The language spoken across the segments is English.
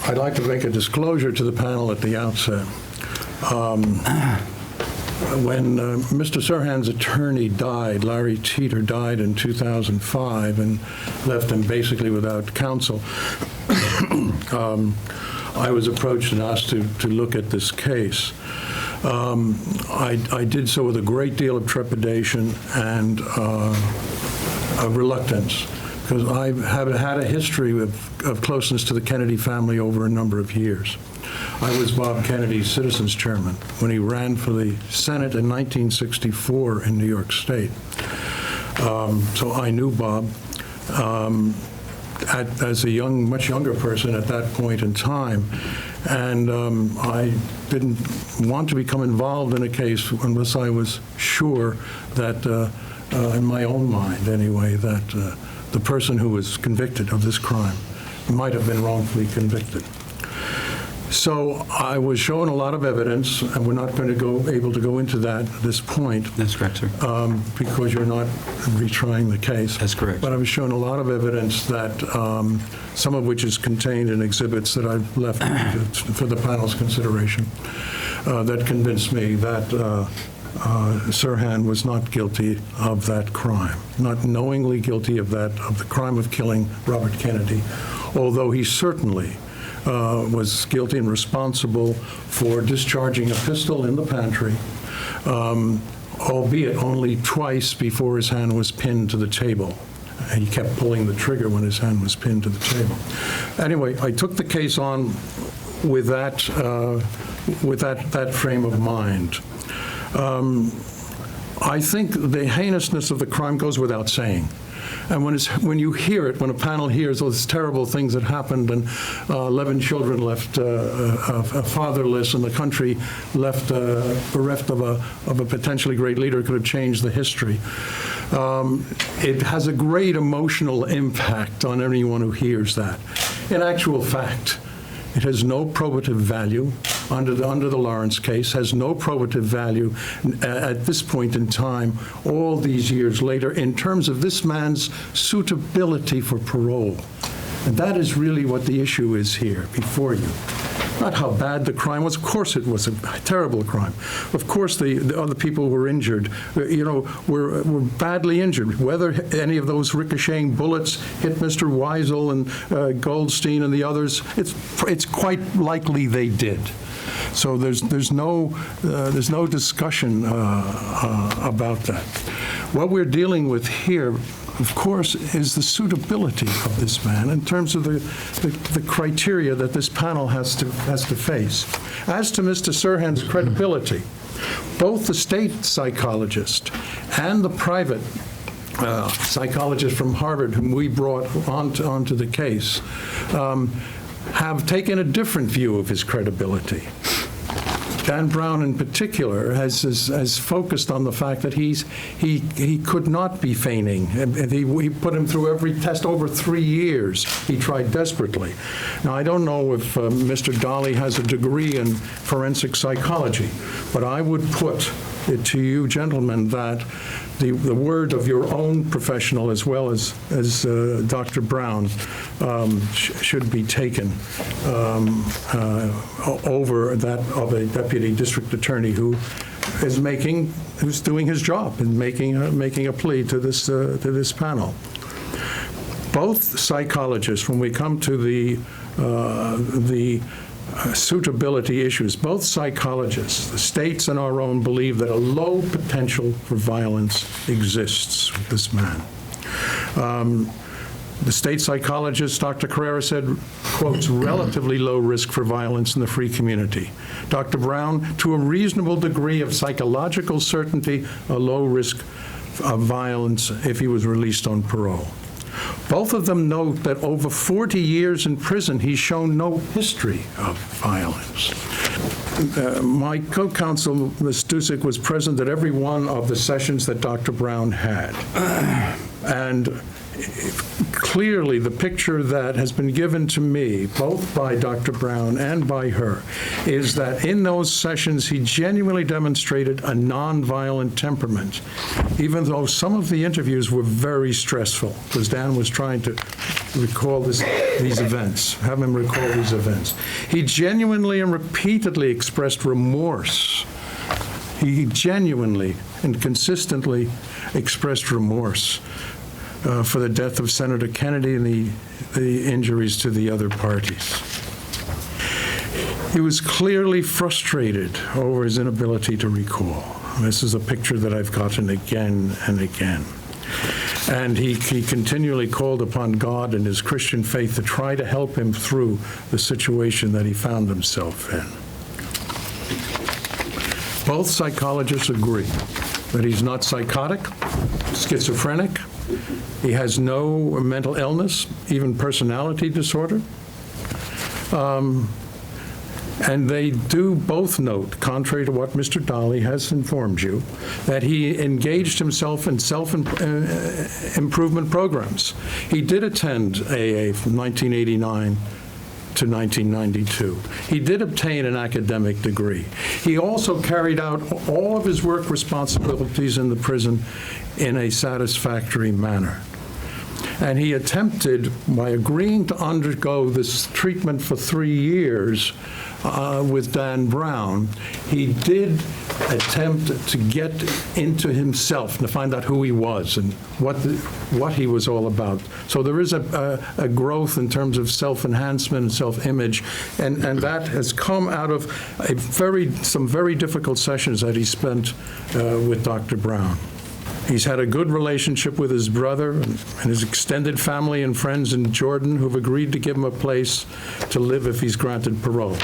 I'd like to make a disclosure to the panel at the outset. When Mr. Sirhan's attorney died, Larry Teeter died in 2005 and left him basically without counsel, I was approached and asked to look at this case. I did so with a great deal of trepidation and reluctance, because I have had a history of closeness to the Kennedy family over a number of years. I was Bob Kennedy's Citizens Chairman when he ran for the Senate in 1964 in New York State. So I knew Bob as a much younger person at that point in time. And I didn't want to become involved in a case unless I was sure that, in my own mind anyway, that the person who was convicted of this crime might have been wrongfully convicted. So I was shown a lot of evidence, and we're not going to able to go into that at this point. That's correct, sir. Because you're not retrying the case. That's correct. But I was shown a lot of evidence that, some of which is contained in exhibits that I've left for the panel's consideration, that convinced me that Sirhan was not guilty of that crime, not knowingly guilty of the crime of killing Robert Kennedy, although he certainly was guilty and responsible for discharging a pistol in the pantry, albeit only twice before his hand was pinned to the table. And he kept pulling the trigger when his hand was pinned to the table. Anyway, I took the case on with that frame of mind. I think the heinousness of the crime goes without saying. And when you hear it, when a panel hears those terrible things that happened, and 11 children left fatherless, and the country left bereft of a potentially great leader who could have changed the history, it has a great emotional impact on anyone who hears that. In actual fact, it has no probative value under the Lawrence case, has no probative value at this point in time, all these years later, in terms of this man's suitability for parole. And that is really what the issue is here before you. Not how bad the crime was. Of course it was a terrible crime. Of course the other people who were injured, were badly injured. Whether any of those ricocheting bullets hit Mr. Weisel and Goldstein and the others, it's quite likely they did. So there's no discussion about that. What we're dealing with here, of course, is the suitability of this man in terms of the criteria that this panel has to face. As to Mr. Sirhan's credibility, both the state psychologist and the private psychologist from Harvard, whom we brought onto the case, have taken a different view of his credibility. Dan Brown, in particular, has focused on the fact that he could not be feigning. He put him through every test over 3 years. He tried desperately. Now, I don't know if Mr. Dolly has a degree in forensic psychology, but I would put it to you, gentlemen, that the word of your own professional, as well as Dr. Brown, should be taken over that of a deputy district attorney who's doing his job and making a plea to this panel. Both psychologists, when we come to the suitability issues, both psychologists, the states and our own, believe that a low potential for violence exists with this man. The state psychologist, Dr. Carrera, said, quotes, relatively low risk for violence in the free community. Dr. Brown, to a reasonable degree of psychological certainty, a low risk of violence if he was released on parole. Both of them note that over 40 years in prison, he's shown no history of violence. My co-counsel, Ms. Dusick, was present at every one of the sessions that Dr. Brown had. And clearly, the picture that has been given to me, both by Dr. Brown and by her, is that in those sessions, he genuinely demonstrated a nonviolent temperament, even though some of the interviews were very stressful, because Dan was trying to recall these events. Have him recall these events. He genuinely and repeatedly expressed remorse. He genuinely and consistently expressed remorse for the death of Senator Kennedy and the injuries to the other parties. He was clearly frustrated over his inability to recall. This is a picture that I've gotten again and again. And he continually called upon God and his Christian faith to try to help him through the situation that he found himself in. Both psychologists agree that he's not psychotic, schizophrenic, he has no mental illness, even personality disorder. And they do both note, contrary to what Mr. Dolly has informed you, that he engaged himself in self-improvement programs. He did attend AA from 1989 to 1992. He did obtain an academic degree. He also carried out all of his work responsibilities in the prison in a satisfactory manner. And he attempted, by agreeing to undergo this treatment for 3 years with Dan Brown, he did attempt to get into himself, to find out who he was and what he was all about. So there is a growth in terms of self-enhancement and self-image, and that has come out of some very difficult sessions that he spent with Dr. Brown. He's had a good relationship with his brother and his extended family and friends in Jordan who've agreed to give him a place to live if he's granted parole.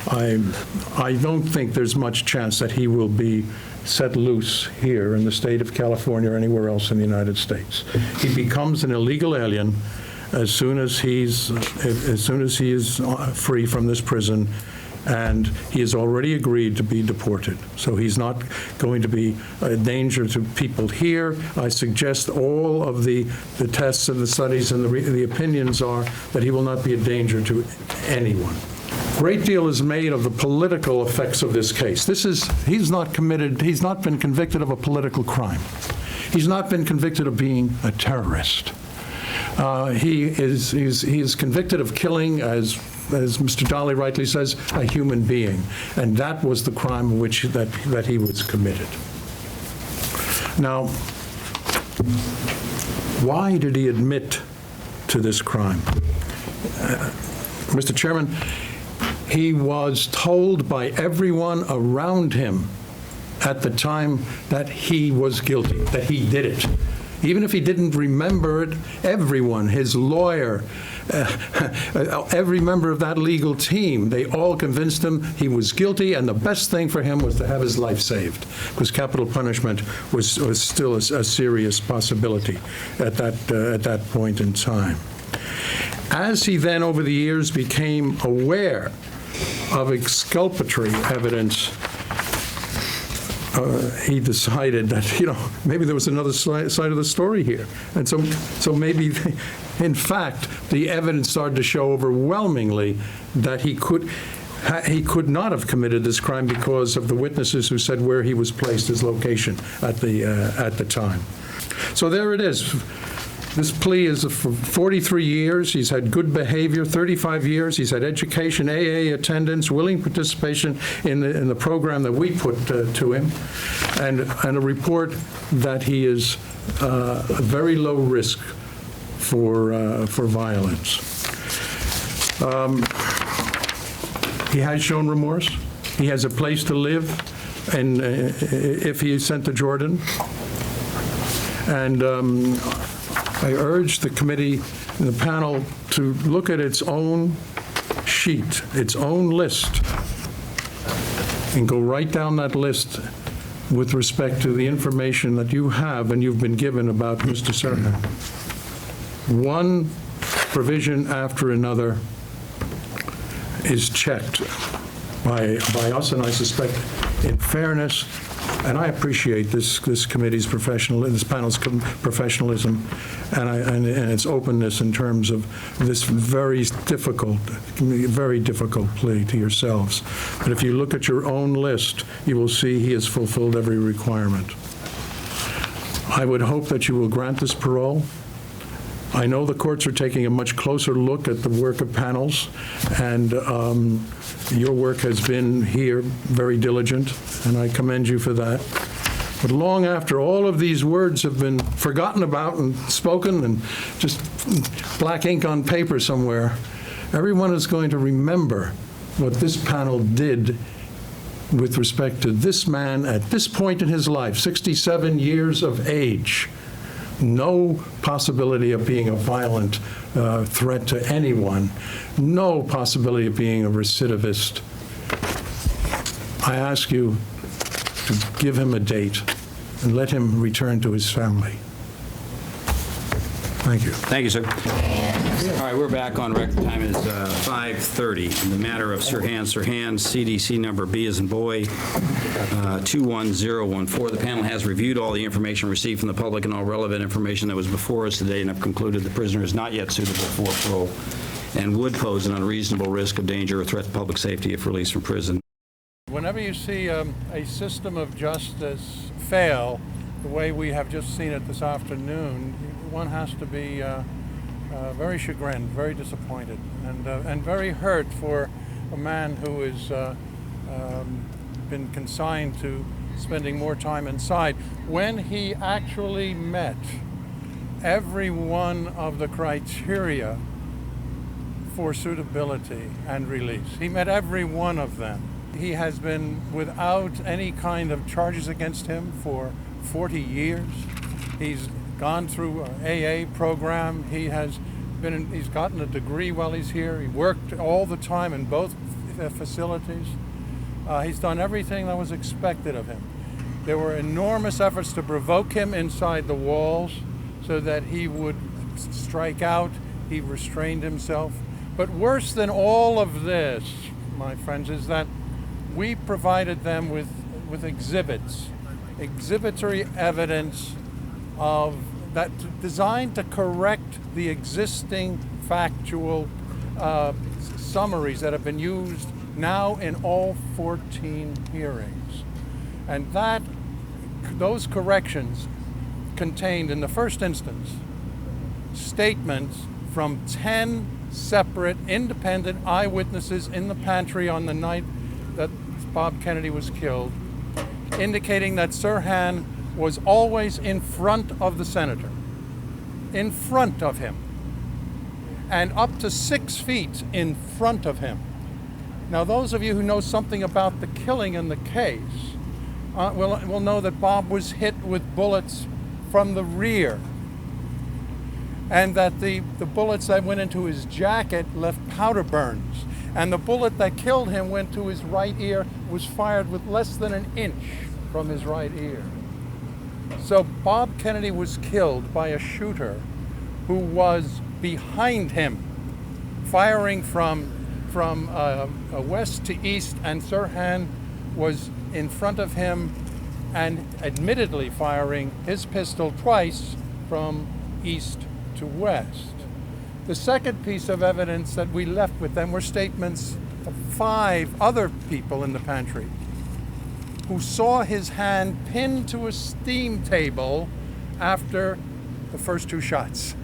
I don't think there's much chance that he will be set loose here in the state of California or anywhere else in the United States. He becomes an illegal alien as soon as he is free from this prison, and he has already agreed to be deported. So he's not going to be a danger to people here. I suggest all of the tests and the studies and the opinions are that he will not be a danger to anyone. Great deal is made of the political effects of this case. He's not been convicted of a political crime. He's not been convicted of being a terrorist. He is convicted of killing, as Mr. Dolly rightly says, a human being, and that was the crime that he was committed. Now, why did he admit to this crime? Mr. Chairman, he was told by everyone around him at the time that he was guilty, that he did it. Even if he didn't remember it, everyone, his lawyer, every member of that legal team, they all convinced him he was guilty, and the best thing for him was to have his life saved, because capital punishment was still a serious possibility at that point in time. As he then, over the years, became aware of exculpatory evidence, he decided that, maybe there was another side of the story here. And so maybe, in fact, the evidence started to show overwhelmingly that he could not have committed this crime because of the witnesses who said where he was placed, his location at the time. So there it is. This plea is for 43 years. He's had good behavior, 35 years. He's had education, AA attendance, willing participation in the program that we put to him, and a report that he is a very low risk for violence. He has shown remorse. He has a place to live, and if he is sent to Jordan. And I urge the committee and the panel to look at its own sheet, its own list, and go right down that list with respect to the information that you have and you've been given about Mr. Sirhan. One provision after another is checked by us, and I suspect in fairness, and I appreciate this committee's this panel's professionalism and its openness in terms of this very difficult plea to yourselves. But if you look at your own list, you will see he has fulfilled every requirement. I would hope that you will grant this parole. I know the courts are taking a much closer look at the work of panels, and your work has been here very diligent, and I commend you for that. But long after all of these words have been forgotten about and spoken and just black ink on paper somewhere, everyone is going to remember what this panel did with respect to this man at this point in his life, 67 years of age. No possibility of being a violent threat to anyone. No possibility of being a recidivist. I ask you to give him a date and let him return to his family. Thank you. Thank you, sir. All right, we're back on record. Time is 5:30. In the matter of Sirhan Sirhan, CDC number B as in boy, 21014. The panel has reviewed all the information received from the public and all relevant information that was before us today and have concluded the prisoner is not yet suitable for parole and would pose an unreasonable risk of danger or threat to public safety if released from prison. Whenever you see a system of justice fail the way we have just seen it this afternoon, one has to be very chagrined, very disappointed, and very hurt for a man who has been consigned to spending more time inside when he actually met every one of the criteria for suitability and release. He met every one of them. He has been without any kind of charges against him for 40 years. He's gone through an AA program. He's gotten a degree while he's here. He worked all the time in both facilities. He's done everything that was expected of him. There were enormous efforts to provoke him inside the walls so that he would strike out. He restrained himself. But worse than all of this, my friends, is that we provided them with exhibits, exhibitory evidence of that designed to correct the existing factual summaries that have been used now in all 14 hearings. And those corrections contained, in the first instance, statements from 10 separate independent eyewitnesses in the pantry on the night that Bob Kennedy was killed, indicating that Sirhan was always in front of the senator, in front of him, and up to 6 feet in front of him. Now, those of you who know something about the killing in the case will know that Bob was hit with bullets from the rear, and that the bullets that went into his jacket left powder burns, and the bullet that killed him went to his right ear, was fired with less than an inch from his right ear. So Bob Kennedy was killed by a shooter who was behind him, firing from west to east, and Sirhan was in front of him and admittedly firing his pistol twice from east to west. The second piece of evidence that we left with them were statements of 5 other people in the pantry who saw his hand pinned to a steam table after the first 2 shots.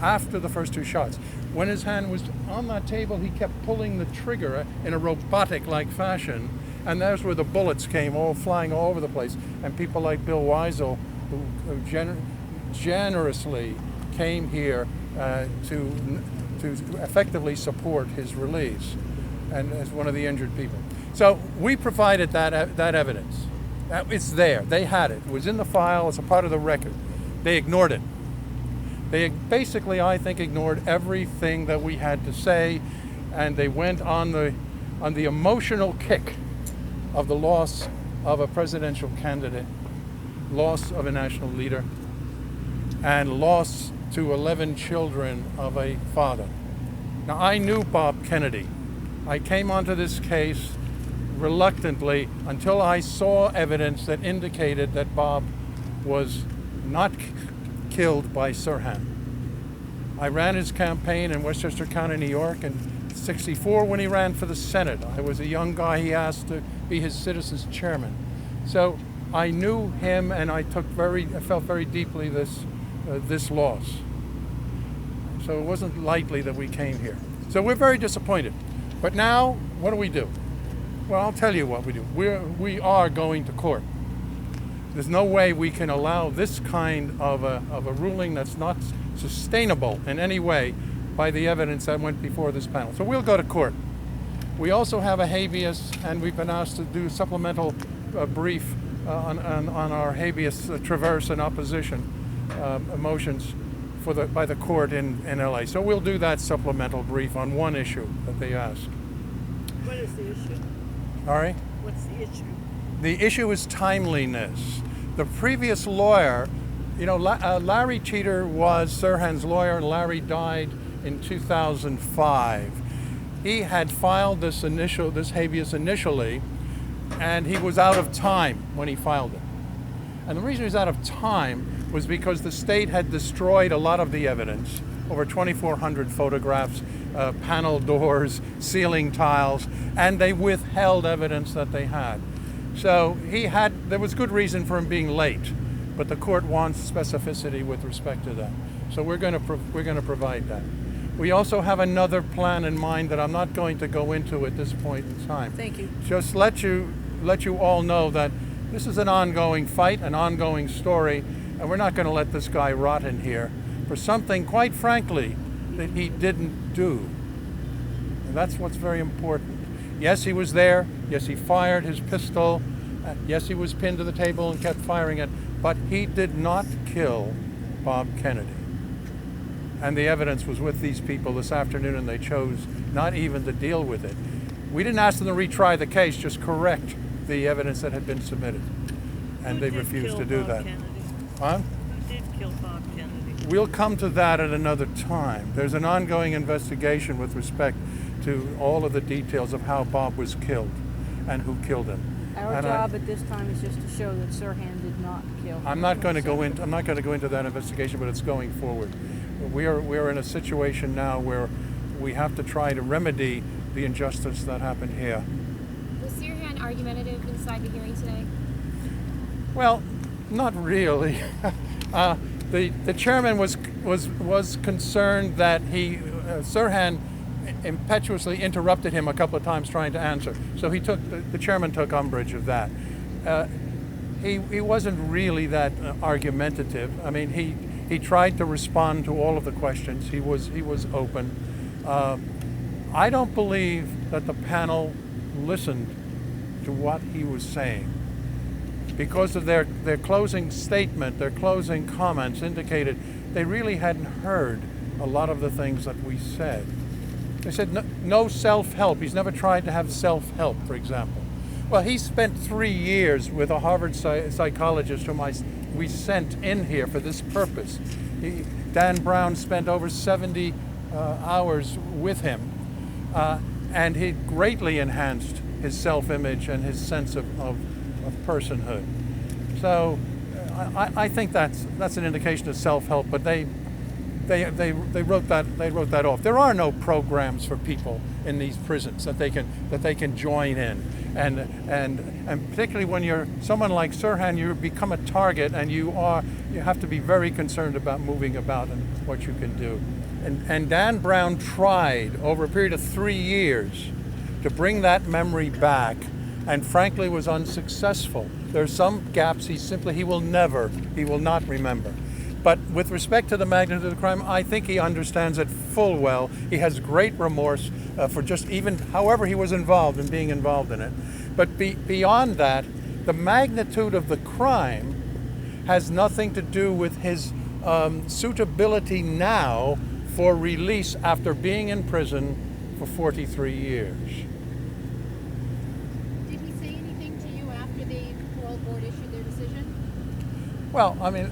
After the first 2 shots. When his hand was on that table, he kept pulling the trigger in a robotic-like fashion, and that's where the bullets came all flying all over the place. And people like Bill Weisel, who generously came here to effectively support his release, and as one of the injured people. So we provided that evidence. It's there. They had it. It was in the file. It's a part of the record. They ignored it. They basically, I think, ignored everything that we had to say, and they went on the emotional kick of the loss of a presidential candidate, loss of a national leader, and loss to 11 children of a father. Now, I knew Bob Kennedy. I came onto this case reluctantly until I saw evidence that indicated that Bob was not killed by Sirhan. I ran his campaign in Westchester County, New York, in '64 when he ran for the Senate. I was a young guy he asked to be his citizens chairman. So I knew him, and I felt very deeply this loss. So it wasn't lightly that we came here. So we're very disappointed. But now, what do? Well, I'll tell you what we do. We are going to court. There's no way we can allow this kind of a ruling that's not sustainable in any way by the evidence that went before this panel. So we'll go to court. We also have a habeas, and we've been asked to do supplemental brief on our habeas traverse and opposition motions by the court in LA. So we'll do that supplemental brief on one issue that they asked. What is the issue? All right? What's the issue? The issue is timeliness. The previous lawyer, Larry Cheater was Sirhan's lawyer, and Larry died in 2005. He had filed this habeas initially, and he was out of time when he filed it. And the reason he was out of time was because the state had destroyed a lot of the evidence, over 2,400 photographs, panel doors, ceiling tiles, and they withheld evidence that they had. So there was good reason for him being late, but the court wants specificity with respect to that. So we're going to provide that. We also have another plan in mind that I'm not going to go into at this point in time. Thank you. Just let you all know that this is an ongoing fight, an ongoing story, and we're not going to let this guy rot in here for something, quite frankly, that he didn't do. And that's what's very important. Yes, he was there. Yes, he fired his pistol. Yes, he was pinned to the table and kept firing it. But he did not kill Bob Kennedy. And the evidence was with these people this afternoon, and they chose not even to deal with it. We didn't ask them to retry the case, just correct the evidence that had been submitted. And they refused to do that. Huh? Who did kill Bob Kennedy? We'll come to that at another time. There's an ongoing investigation with respect to all of the details of how Bob was killed and who killed him. Our job at this time is just to show that Sirhan did not kill him. I'm not going to go into that investigation, but it's going forward. We are in a situation now where we have to try to remedy the injustice that happened here. Was Sirhan argumentative inside the hearing today? Well, not really. The chairman was concerned that Sirhan impetuously interrupted him a couple of times trying to answer. So the chairman took umbrage of that. He wasn't really that argumentative. I mean, he tried to respond to all of the questions. He was open. I don't believe that the panel listened to what he was saying, because of their closing statement, their closing comments indicated they really hadn't heard a lot of the things that we said. They said no self-help. He's never tried to have self-help, for example. Well, he spent 3 years with a Harvard psychologist whom we sent in here for this purpose. Dan Brown spent over 70 hours with him, and he greatly enhanced his self-image and his sense of personhood. So I think that's an indication of self-help, but they wrote that off. There are no programs for people in these prisons that they can join in, and particularly when you're someone like Sirhan, you become a target, and you have to be very concerned about moving about and what you can do. And Dan Brown tried over a period of 3 years to bring that memory back, and frankly was unsuccessful. There's some gaps he will not remember. But with respect to the magnitude of the crime, I think he understands it full well. He has great remorse for just even however he was involved in being involved in it. But beyond that, the magnitude of the crime has nothing to do with his suitability now for release after being in prison for 43 years. Did he say anything to you after the parole board issued their decision? Well, I mean,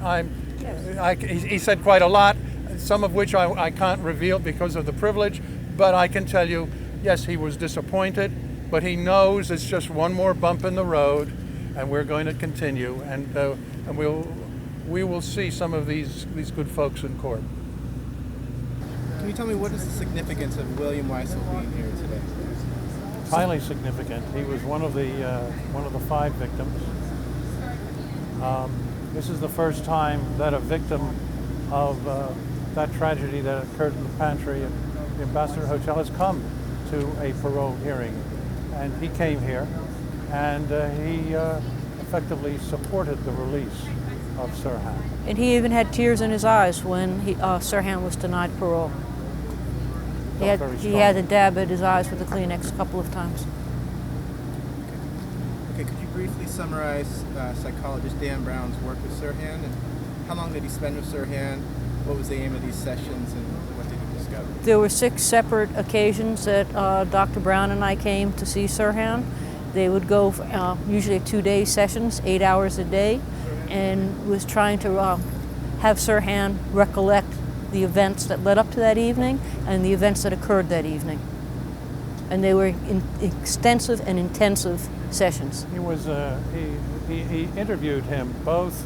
he said quite a lot, some of which I can't reveal because of the privilege, but I can tell you, yes, he was disappointed, but he knows it's just one more bump in the road, and we're going to continue, and we will see some of these good folks in court. Can you tell me what is the significance of William Weissel being here today? Highly significant. He was one of the 5 victims. This is the first time that a victim of that tragedy that occurred in the pantry at the Ambassador Hotel has come to a parole hearing. And he came here, and he effectively supported the release of Sirhan. And he even had tears in his eyes when Sirhan was denied parole. He had to dab at his eyes with a Kleenex a couple of times. Okay, could you briefly summarize psychologist Dan Brown's work with Sirhan, and how long did he spend with Sirhan? What was the aim of these sessions, and what did he discover? There were 6 separate occasions that Dr. Brown and I came to see Sirhan. They would go for, usually 2-day sessions, 8 hours a day, and was trying to have Sirhan recollect the events that led up to that evening and the events that occurred that evening. And they were extensive and intensive sessions. He was he interviewed him both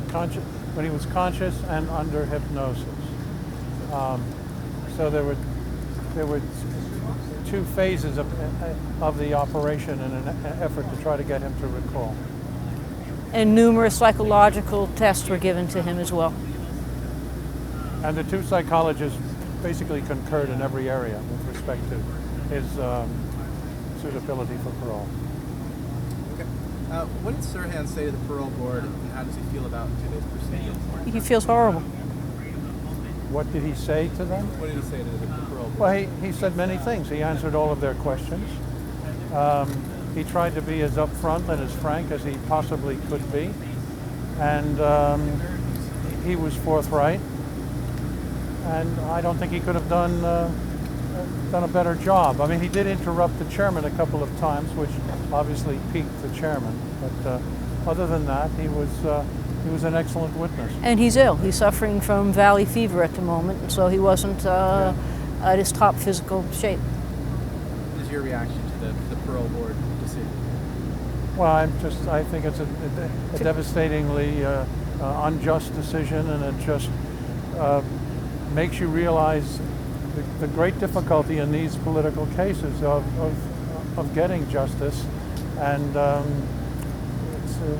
when he was conscious and under hypnosis. So there were 2 phases of the operation in an effort to try to get him to recall. And numerous psychological tests were given to him as well. And the 2 psychologists basically concurred in every area with respect to his suitability for parole. Okay. What did Sirhan say to the parole board, and how does he feel about today's proceedings? He feels horrible. What did he say to them? What did he say to the parole board? Well, he said many things. He answered all of their questions. He tried to be as upfront and as frank as he possibly could be. And he was forthright. And I don't think he could have done a better job. I mean, he did interrupt the chairman a couple of times, which obviously piqued the chairman. But other than that, he was an excellent witness. And he's ill. He's suffering from valley fever at the moment, and so he wasn't at his top physical shape. What is your reaction to the parole board decision? Well, I think it's a devastatingly unjust decision, and it just makes you realize the great difficulty in these political cases of getting justice, and it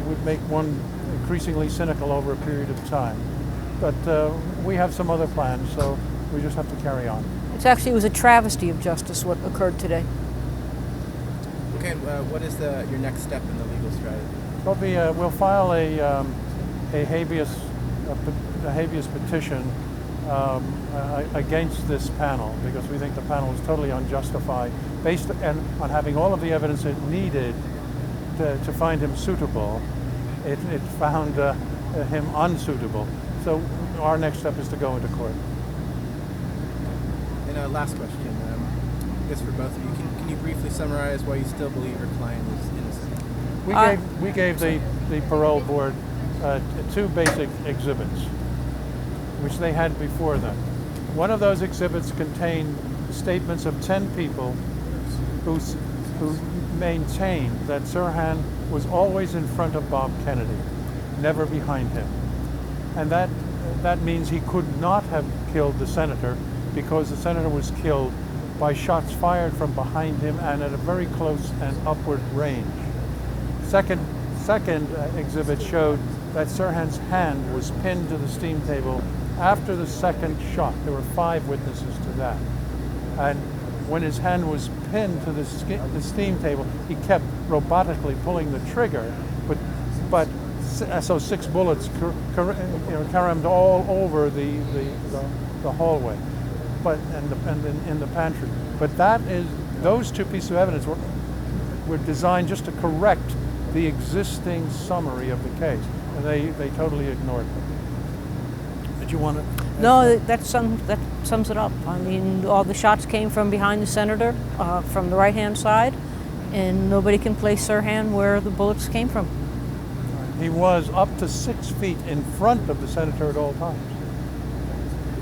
would make one increasingly cynical over a period of time. But we have some other plans, so we just have to carry on. It was a travesty of justice what occurred today. Okay, what is your next step in the legal strategy? We'll file a habeas petition against this panel, because we think the panel is totally unjustified based on having all of the evidence it needed to find him suitable. It found him unsuitable. So our next step is to go into court. And last question, I guess for both of you, can you briefly summarize why you still believe your client is innocent? We gave the parole board 2 basic exhibits, which they had before them. One of those exhibits contained statements of 10 people who maintained that Sirhan was always in front of Bob Kennedy, never behind him. And that means he could not have killed the senator, because the senator was killed by shots fired from behind him and at a very close and upward range. Second exhibit showed that Sirhan's hand was pinned to the steam table after the second shot. There were 5 witnesses to that. And when his hand was pinned to the steam table, he kept robotically pulling the trigger, so 6 bullets caromed all over the hallway, and in the pantry. But those 2 pieces of evidence were designed just to correct the existing summary of the case, and they totally ignored them. Did you want to? No, that sums it up. I mean, all the shots came from behind the senator, from the right-hand side, and nobody can place Sirhan where the bullets came from. He was up to 6 feet in front of the senator at all times.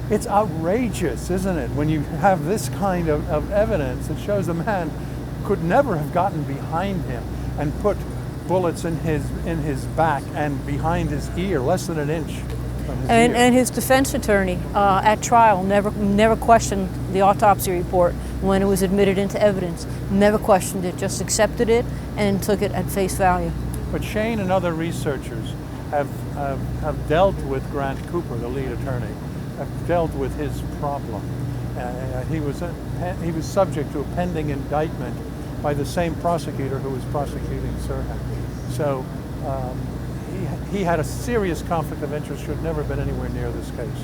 It's outrageous, isn't it, when you have this kind of evidence that shows the man could never have gotten behind him and put bullets in his back and behind his ear, less than an inch from his ear. And his defense attorney at trial never questioned the autopsy report when it was admitted into evidence. Never questioned it, just accepted it and took it at face value. But Shane and other researchers have dealt with Grant Cooper, the lead attorney, dealt with his problem. He was subject to a pending indictment by the same prosecutor who was prosecuting Sirhan. So he had a serious conflict of interest, should never have been anywhere near this case.